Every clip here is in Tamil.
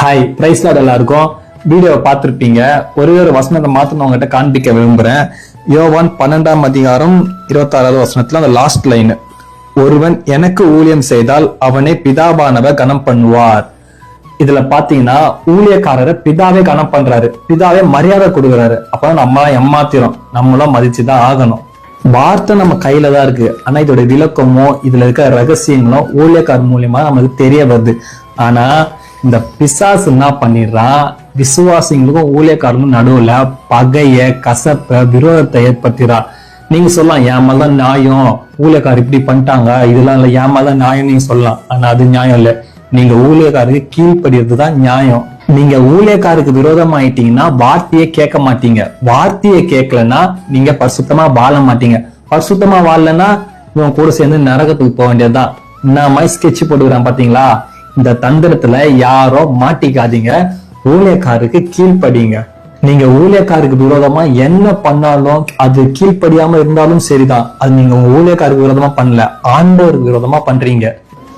ஹாய், பிரைஸ் லார்ட் எல்லாருக்கும். வீடியோவை பார்த்திருப்பீங்க. ஒரே ஒரு வசனத்தை மாத்திரம் உங்ககிட்ட காண்பிக்க விரும்புறேன். யோவான் 12ஆம் அதிகாரம் 26வது வசனத்துல அந்த லாஸ்ட் லைன், ஒருவன் எனக்கு ஊழியம் செய்தால் அவனை பிதாவானவர் கனம் பண்ணுவார். இதுல பாத்தீங்கன்னா ஊழியக்காரரை பிதாவே கனம் பண்றாரு, பிதாவே மரியாதை கொடுக்குறாரு. அப்ப நம்ம ஏமாத்திரும், நம்மளும் மதிச்சுதான் ஆகணும். வார்த்தை நம்ம கையில தான் இருக்கு. ஆனா இதோட விளக்கமோ இதுல இருக்க ரகசியங்களும் ஊழியக்காரர் மூலியமா நமக்கு தெரிய வருது. ஆனா இந்த பிசாசு என்ன பண்ணிடுறான், விசுவாசிங்களுக்கும் ஊழியக்காரங்களும் நடுவுல பகைய, கசப்ப, விரோதத்தை ஏற்படுத்திடுறான். நீங்க சொல்லலாம், என் மேலதான் நியாயம், ஊழியக்காரர் இப்படி பண்ணிட்டாங்க, இதெல்லாம் இல்ல, என் மேலதான் நியாயம் நீங்க சொல்லலாம். ஆனா அது நியாயம் இல்ல. நீங்க ஊழியக்காரருக்கு கீழ்ப்படிறதுதான் நியாயம். நீங்க ஊழியக்காருக்கு விரோதம் ஆயிட்டீங்கன்னா வார்த்தையை கேட்க மாட்டீங்க. வார்த்தையை கேட்கலன்னா நீங்க பரிசுத்தமா வாழ மாட்டீங்க. பரிசுத்தமா வாழலன்னா இவன் கூட சேர்ந்து நரகத்துக்கு போக வேண்டியதுதான். நான் மாதிரி ஸ்கெட்ச் போட்டுக்கிறேன் பாத்தீங்களா? இந்த தந்திரத்துல யாரோ மாட்டிக்காதீங்க. ஊழியக்காருக்கு கீழ்ப்படிங்க. நீங்க ஊழியக்காருக்கு விரோதமா என்ன பண்ணாலும், அது கீழ்ப்படியாம இருந்தாலும் சரிதான். அது நீங்க உங்க ஊழியக்காருக்கு விரோதமா பண்ணல, ஆண்டவருக்கு விரோதமா பண்றீங்க.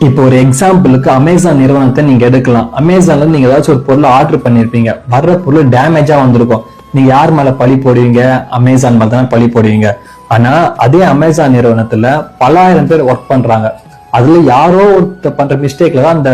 இப்போ ஒரு எக்ஸாம்பிளுக்கு அமேசான் நிறுவனத்தை நீங்க எடுக்கலாம். அமேசான்ல நீங்க ஏதாச்சும் ஒரு பொருளை ஆர்டர் பண்ணிருப்பீங்க. வர்ற பொருள் டேமேஜா வந்திருக்கும். நீங்க யார் மேல பழி போடுவீங்க? அமேசான் மேல தானே பழி போடுவீங்க. ஆனா அதே அமேசான் நிறுவனத்துல பல ஆயிரம் பேர் ஒர்க் பண்றாங்க. அதுல யாரோ ஒருத்தர் பண்ற மிஸ்டேக்ல தான் அந்த